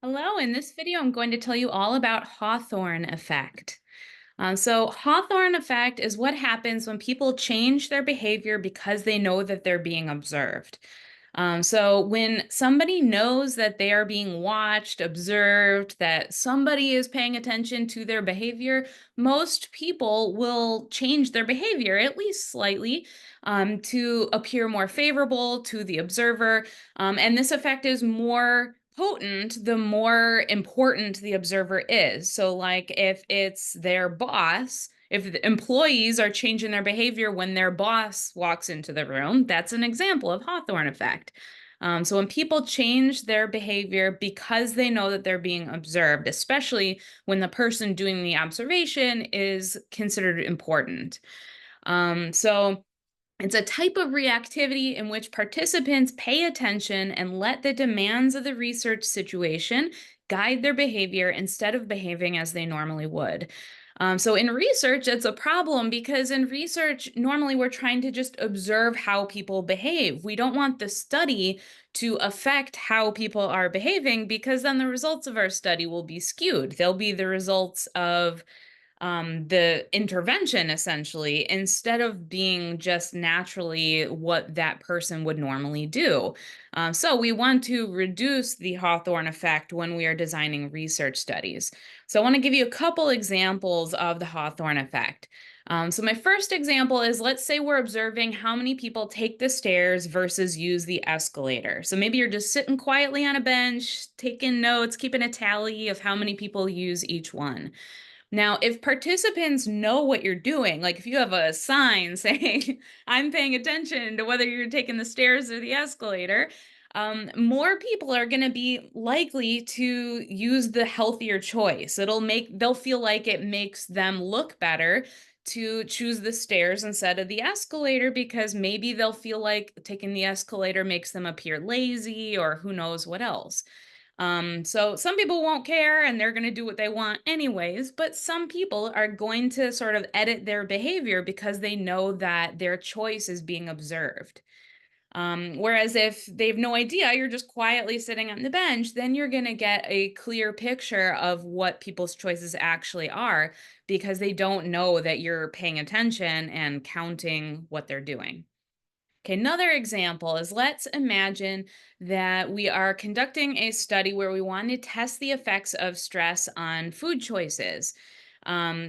Hello, in this video, I'm going to tell you all about Hawthorne effect. So Hawthorne effect is what happens when people change their behavior because they know that they're being observed. So when somebody knows that they are being watched, observed, that somebody is paying attention to their behavior, most people will change their behavior, at least slightly, to appear more favorable to the observer. And this effect is more potent the more important the observer is. So, like if it's their boss, if the employees are changing their behavior when their boss walks into the room, that's an example of Hawthorne effect. So when people change their behavior because they know that they're being observed, especially when the person doing the observation is considered important. So it's a type of reactivity in which participants pay attention and let the demands of the research situation guide their behavior instead of behaving as they normally would. So, in research, it's a problem because in research, normally we're trying to just observe how people behave. We don't want the study to affect how people are behaving because then the results of our study will be skewed. They'll be the results of the intervention essentially instead of being just naturally what that person would normally do. So we want to reduce the Hawthorne effect when we are designing research studies. So I want to give you a couple examples of the Hawthorne effect. So my first example is, let's say we're observing how many people take the stairs versus use the escalator. So maybe you're just sitting quietly on a bench, taking notes, keeping a tally of how many people use each one. Now, if participants know what you're doing, like if you have a sign saying, I'm paying attention to whether you're taking the stairs or the escalator, more people are going to be likely to use the healthier choice. They'll feel like it makes them look better to choose the stairs instead of the escalator because maybe they'll feel like taking the escalator makes them appear lazy or who knows what else. So some people won't care and they're going to do what they want anyways, but some people are going to sort of edit their behavior because they know that their choice is being observed. Whereas if they have no idea, you're just quietly sitting on the bench, then you're going to get a clear picture of what people's choices actually are because they don't know that you're paying attention and counting what they're doing. Okay, another example is, let's imagine that we are conducting a study where we want to test the effects of stress on food choices.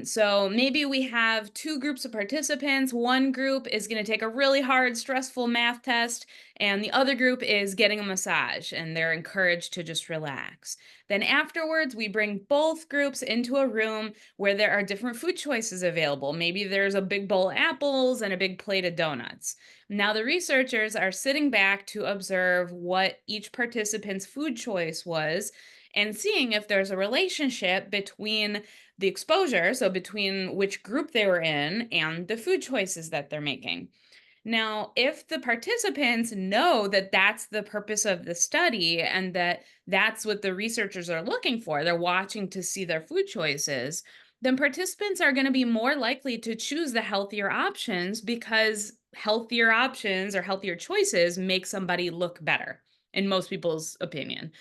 So maybe we have two groups of participants. One group is going to take a really hard, stressful math test, and the other group is getting a massage, and they're encouraged to just relax. Then afterwards, we bring both groups into a room where there are different food choices available. Maybe there's a big bowl of apples and a big plate of donuts. Now, the researchers are sitting back to observe what each participant's food choice was and seeing if there's a relationship between the exposure, so between which group they were in, and the food choices that they're making. Now, if the participants know that that's the purpose of the study and that that's what the researchers are looking for, they're watching to see their food choices, then participants are going to be more likely to choose the healthier options because healthier options or healthier choices make somebody look better, in most people's opinion.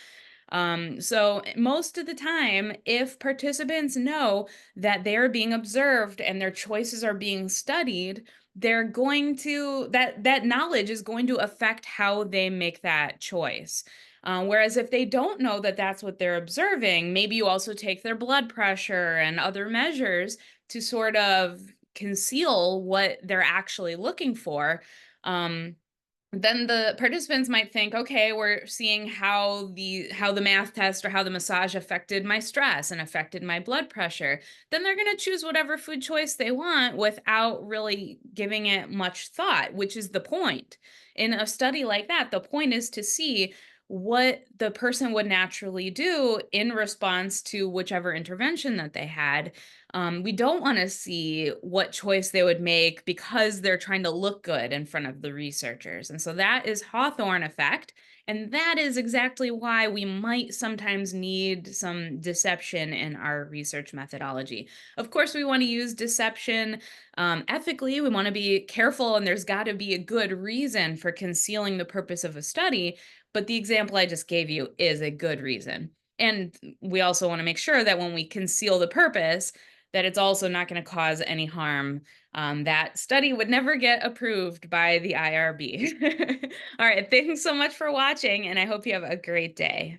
So most of the time, if participants know that they're being observed and their choices are being studied, they're going to that knowledge is going to affect how they make that choice. Whereas if they don't know that that's what they're observing, maybe you also take their blood pressure and other measures to sort of conceal what they're actually looking for. Um, then the participants might think, okay, we're seeing how the math test or how the massage affected my stress and affected my blood pressure. Then they're going to choose whatever food choice they want without really giving it much thought, which is the point. In a study like that, the point is to see what the person would naturally do in response to whichever intervention that they had. We don't want to see what choice they would make because they're trying to look good in front of the researchers. And so that is Hawthorne effect. And that is exactly why we might sometimes need some deception in our research methodology. Of course, we want to use deception ethically. We want to be careful, and there's got to be a good reason for concealing the purpose of a study. But the example I just gave you is a good reason. And we also want to make sure that when we conceal the purpose, that it's also not going to cause any harm. That study would never get approved by the IRB. All right. Thanks so much for watching, and I hope you have a great day.